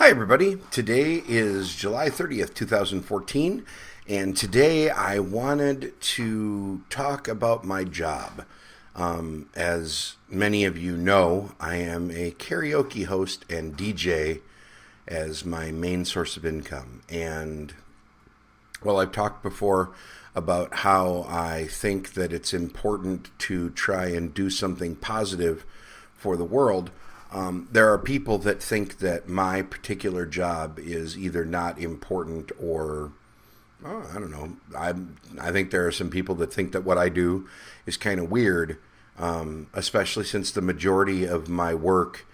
Hi, everybody. Today is July 30th, 2014, and today I wanted to talk about my job. As many of you know, I am a karaoke host and DJ as my main source of income. And, well, I've talked before about how I think that it's important to try and do something positive for the world. There are people that think that my particular job is either not important or, oh, I don't know. I think there are some people that think that what I do is kind of weird, especially since the majority of my work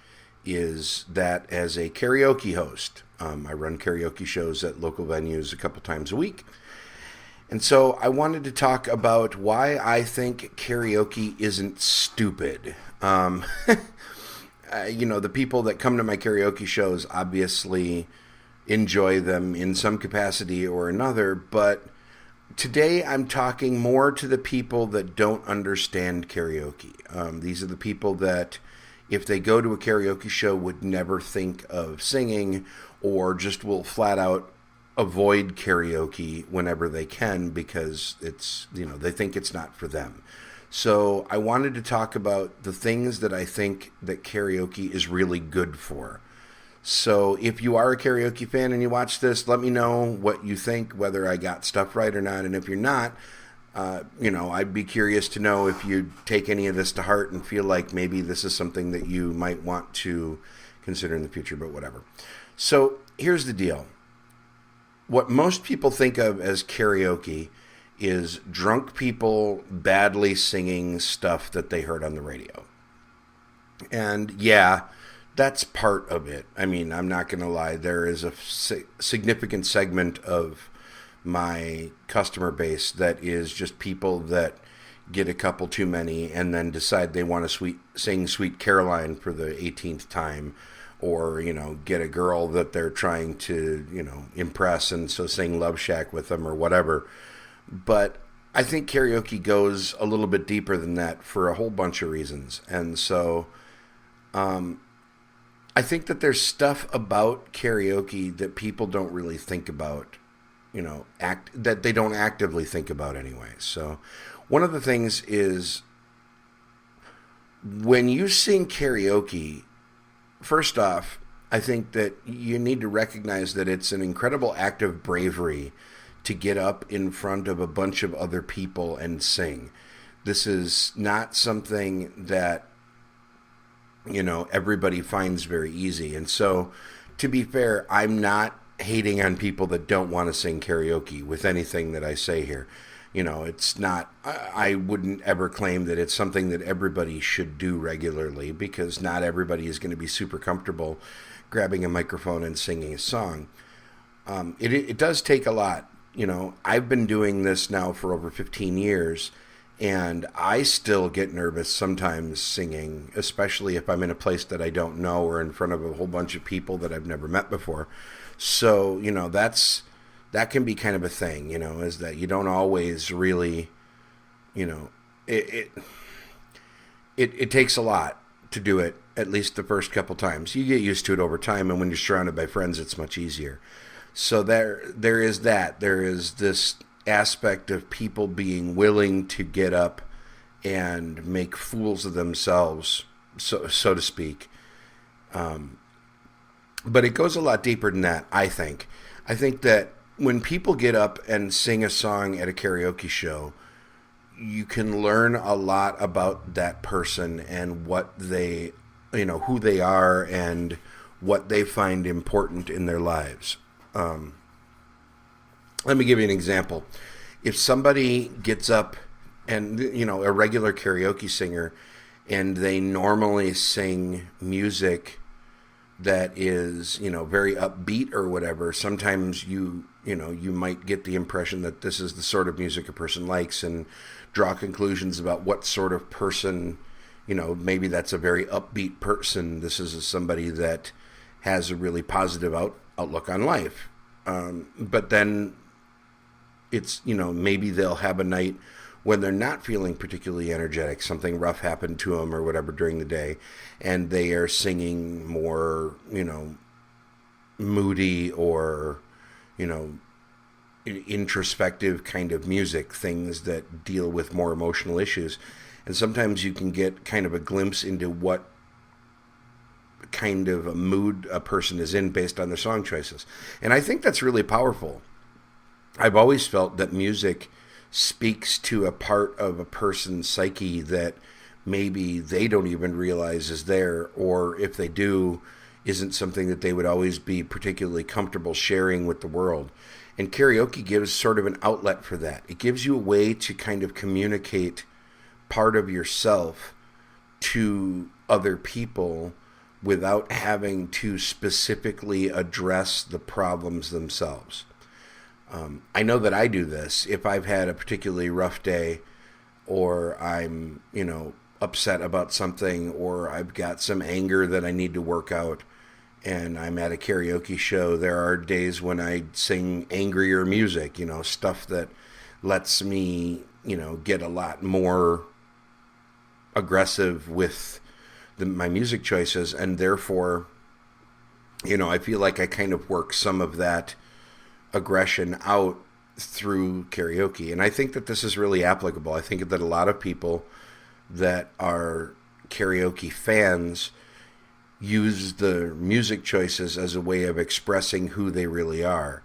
is that as a karaoke host. I run karaoke shows at local venues a couple times a week. And so I wanted to talk about why I think karaoke isn't stupid. The people that come to my karaoke shows obviously enjoy them in some capacity or another, but today I'm talking more to the people that don't understand karaoke. These are the people that, if they go to a karaoke show, would never think of singing or just will flat out avoid karaoke whenever they can because they think it's not for them. So I wanted to talk about the things that I think that karaoke is really good for. So if you are a karaoke fan and you watch this, let me know what you think, whether I got stuff right or not. And if you're not, I'd be curious to know if you take any of this to heart and feel like maybe this is something that you might want to consider in the future, but whatever. So here's the deal. What most people think of as karaoke is drunk people badly singing stuff that they heard on the radio. And yeah, that's part of it. I mean, I'm not going to lie. There is a significant segment of my customer base that is just people that get a couple too many and then decide they want to sing Sweet Caroline for the 18th time, or, get a girl that they're trying to, impress and so sing Love Shack with them or whatever. But I think karaoke goes a little bit deeper than that for a whole bunch of reasons. And so I think that there's stuff about karaoke that people don't really think about, that they don't actively think about anyway. So one of the things is when you sing karaoke, first off, I think that you need to recognize that it's an incredible act of bravery to get up in front of a bunch of other people and sing. This is not something that, everybody finds very easy. And so, to be fair, I'm not hating on people that don't want to sing karaoke with anything that I say here. It's not, I wouldn't ever claim that it's something that everybody should do regularly, because not everybody is going to be super comfortable grabbing a microphone and singing a song. It does take a lot. I've been doing this now for over 15 years, and I still get nervous sometimes singing, especially if I'm in a place that I don't know or in front of a whole bunch of people that I've never met before. So, that can be kind of a thing, is that you don't always really, it takes a lot to do it, at least the first couple times. You get used to it over time, and when you're surrounded by friends, it's much easier. So there is that. There is this aspect of people being willing to get up and make fools of themselves, so to speak. But it goes a lot deeper than that, I think. I think that when people get up and sing a song at a karaoke show, you can learn a lot about that person and what they, who they are and what they find important in their lives. Let me give you an example. If somebody gets up and, a regular karaoke singer, and they normally sing music that is, very upbeat or whatever, sometimes you might get the impression that this is the sort of music a person likes and draw conclusions about what sort of person, maybe that's a very upbeat person. This is somebody that has a really positive outlook on life. But then it's, maybe they'll have a night when they're not feeling particularly energetic, something rough happened to them or whatever during the day, and they are singing more, moody or, you know, introspective kind of music, things that deal with more emotional issues. And sometimes you can get kind of a glimpse into what kind of a mood a person is in based on their song choices. And I think that's really powerful. I've always felt that music speaks to a part of a person's psyche that maybe they don't even realize is there, or if they do, isn't something that they would always be particularly comfortable sharing with the world. And karaoke gives sort of an outlet for that. It gives you a way to kind of communicate part of yourself to other people without having to specifically address the problems themselves. I know that I do this. If I've had a particularly rough day, or I'm, upset about something, or I've got some anger that I need to work out, and I'm at a karaoke show, there are days when I sing angrier music, stuff that lets me, get a lot more aggressive with my music choices, and therefore, I feel like I kind of work some of that aggression out through karaoke. And I think that this is really applicable. I think that a lot of people that are karaoke fans use the music choices as a way of expressing who they really are.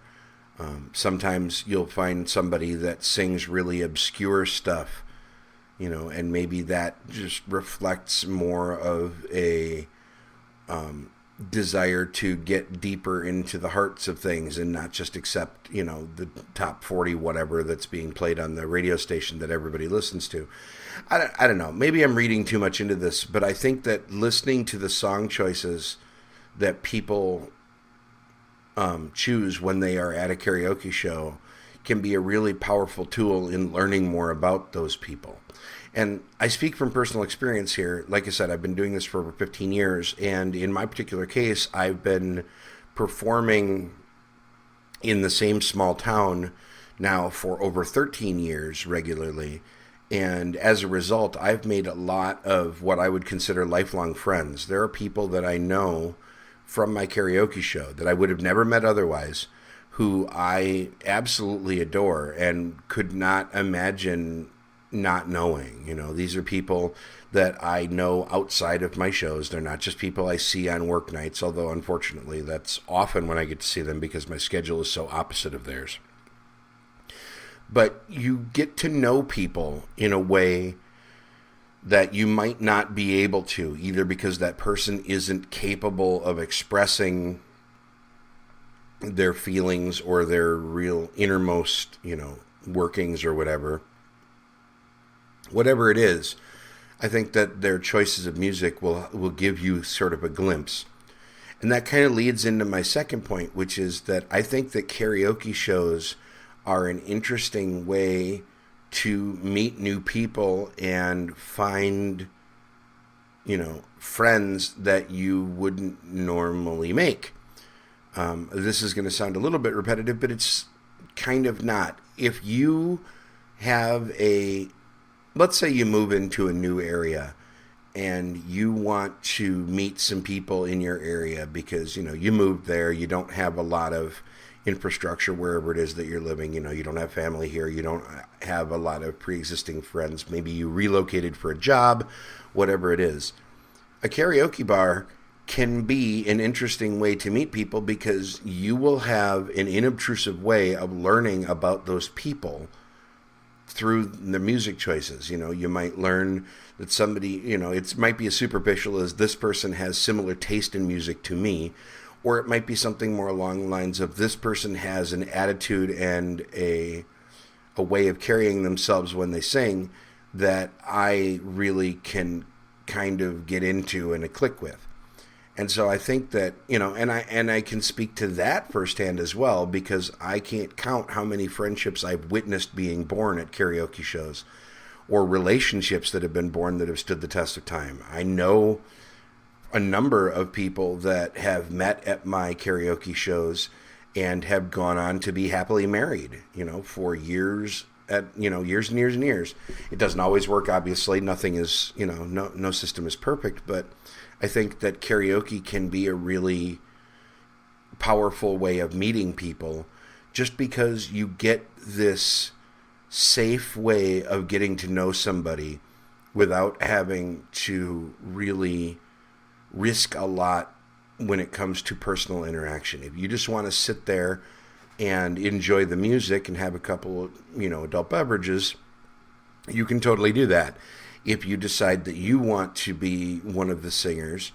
Sometimes you'll find somebody that sings really obscure stuff, and maybe that just reflects more of a desire to get deeper into the hearts of things and not just accept, the top 40 whatever that's being played on the radio station that everybody listens to. I don't know. Maybe I'm reading too much into this, but I think that listening to the song choices that people choose when they are at a karaoke show can be a really powerful tool in learning more about those people. And I speak from personal experience here. Like I said, I've been doing this for over 15 years. And in my particular case, I've been performing in the same small town now for over 13 years regularly. And as a result, I've made a lot of what I would consider lifelong friends. There are people that I know from my karaoke show that I would have never met otherwise, who I absolutely adore and could not imagine not knowing. These are people that I know outside of my shows. They're not just people I see on work nights, although unfortunately that's often when I get to see them because my schedule is so opposite of theirs. But you get to know people in a way that you might not be able to, either because that person isn't capable of expressing their feelings or their real innermost, workings or whatever. Whatever it is, I think that their choices of music will give you sort of a glimpse. And that kind of leads into my second point, which is that I think that karaoke shows are an interesting way to meet new people and find, friends that you wouldn't normally make. This is going to sound a little bit repetitive, but it's kind of not. If you have let's say you move into a new area and you want to meet some people in your area because, you moved there, you don't have a lot of infrastructure wherever it is that you're living, you don't have family here, you don't have a lot of pre-existing friends, maybe you relocated for a job, whatever it is. A karaoke bar can be an interesting way to meet people because you will have an inobtrusive way of learning about those people through the music choices. You might learn that somebody, it might be as superficial as this person has similar taste in music to me, or it might be something more along the lines of this person has an attitude and a way of carrying themselves when they sing that I really can kind of get into and click with. And so I think that, and I can speak to that firsthand as well, because I can't count how many friendships I've witnessed being born at karaoke shows, or relationships that have been born that have stood the test of time. I know a number of people that have met at my karaoke shows and have gone on to be happily married, for years years and years and years. It doesn't always work, obviously. Nothing is, no system is perfect, but I think that karaoke can be a really powerful way of meeting people, just because you get this safe way of getting to know somebody without having to really risk a lot when it comes to personal interaction. If you just want to sit there and enjoy the music and have a couple of, adult beverages, you can totally do that. If you decide that you want to be one of the singers,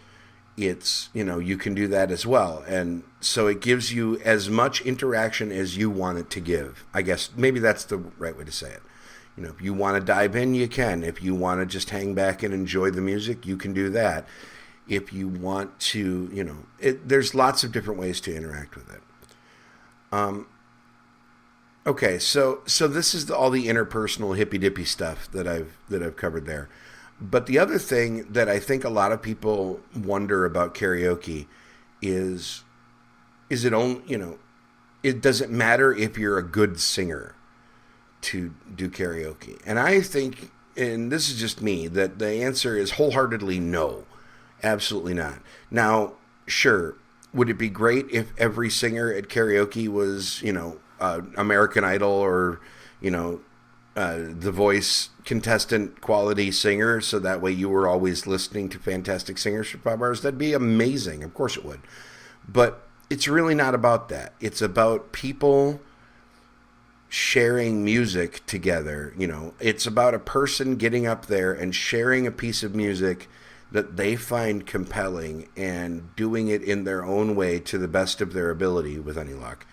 it's, you can do that as well. And so it gives you as much interaction as you want it to give. I guess maybe that's the right way to say it. If you want to dive in, you can. If you want to just hang back and enjoy the music, you can do that. If you want to, there's lots of different ways to interact with it. Okay, so this is all the interpersonal hippy dippy stuff that I've covered there. But the other thing that I think a lot of people wonder about karaoke is it only, it doesn't matter if you're a good singer to do karaoke. And I think, and this is just me, that the answer is wholeheartedly no. Absolutely not. Now, sure, would it be great if every singer at karaoke was, American Idol or, The Voice contestant quality singer, so that way you were always listening to fantastic singers for 5 hours? That'd be amazing. Of course it would. But it's really not about that. It's about people sharing music together. It's about a person getting up there and sharing a piece of music that they find compelling and doing it in their own way to the best of their ability with any luck.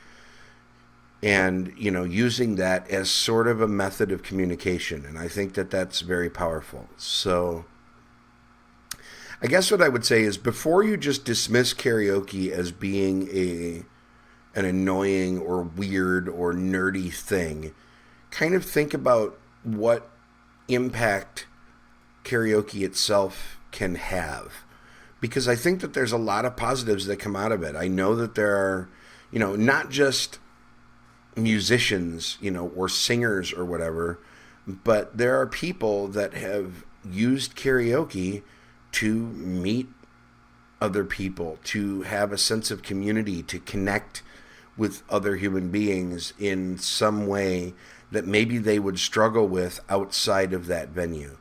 And, using that as sort of a method of communication. And I think that that's very powerful. So I guess what I would say is, before you just dismiss karaoke as being an annoying or weird or nerdy thing, kind of think about what impact karaoke itself can have. Because I think that there's a lot of positives that come out of it. I know that there are, not just musicians, or singers or whatever, but there are people that have used karaoke to meet other people, to have a sense of community, to connect with other human beings in some way that maybe they would struggle with outside of that venue.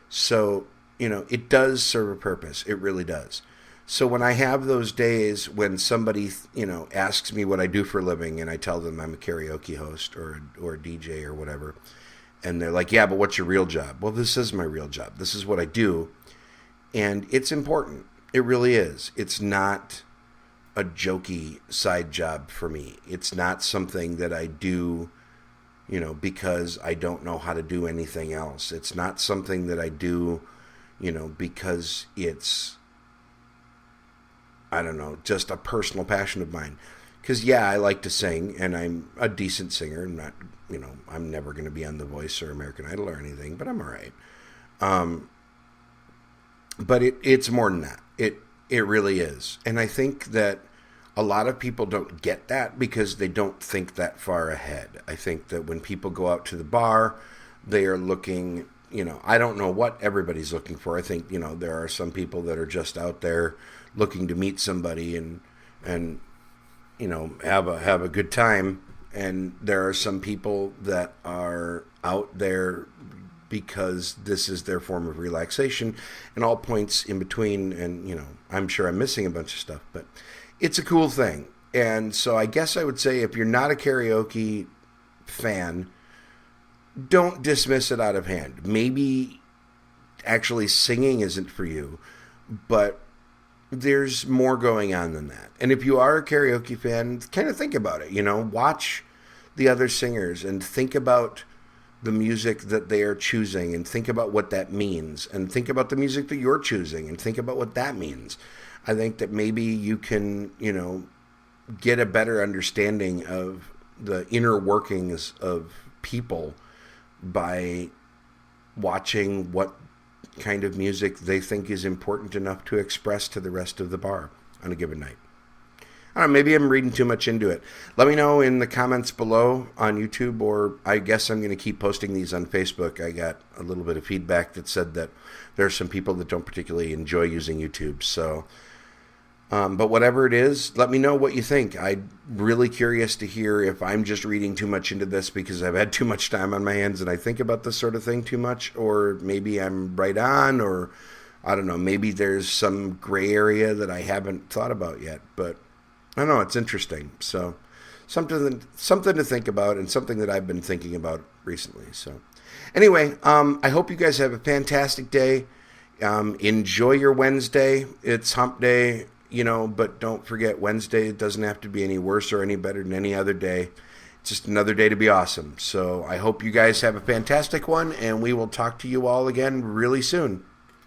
So, it does serve a purpose. It really does. So when I have those days when somebody, asks me what I do for a living, and I tell them I'm a karaoke host or a DJ or whatever, and they're like, yeah, but what's your real job? Well, this is my real job. This is what I do. And it's important. It really is. It's not a jokey side job for me. It's not something that I do, because I don't know how to do anything else. It's not something that I do, because it's, I don't know, just a personal passion of mine. Because, yeah, I like to sing, and I'm a decent singer. I'm not, I'm never going to be on The Voice or American Idol or anything, but I'm all right. But it's more than that. It really is. And I think that a lot of people don't get that because they don't think that far ahead. I think that when people go out to the bar, they are looking, I don't know what everybody's looking for. I think, there are some people that are just out there looking to meet somebody and have a good time. And there are some people that are out there because this is their form of relaxation, and all points in between. And, I'm sure I'm missing a bunch of stuff, but it's a cool thing. And so I guess I would say, if you're not a karaoke fan, don't dismiss it out of hand. Maybe actually singing isn't for you, but there's more going on than that. And if you are a karaoke fan, kind of think about it, watch the other singers and think about the music that they are choosing, and think about what that means, and think about the music that you're choosing and think about what that means. I think that maybe you can, get a better understanding of the inner workings of people by watching what kind of music they think is important enough to express to the rest of the bar on a given night. I don't know, maybe I'm reading too much into it. Let me know in the comments below on YouTube, or I guess I'm going to keep posting these on Facebook. I got a little bit of feedback that said that there are some people that don't particularly enjoy using YouTube. So But whatever it is, let me know what you think. I'm really curious to hear if I'm just reading too much into this because I've had too much time on my hands and I think about this sort of thing too much, or maybe I'm right on, or I don't know, maybe there's some gray area that I haven't thought about yet. But I don't know, it's interesting. So something to think about and something that I've been thinking about recently. So anyway, I hope you guys have a fantastic day. Enjoy your Wednesday. It's hump day, but don't forget Wednesday doesn't have to be any worse or any better than any other day. It's just another day to be awesome. So I hope you guys have a fantastic one, and we will talk to you all again really soon.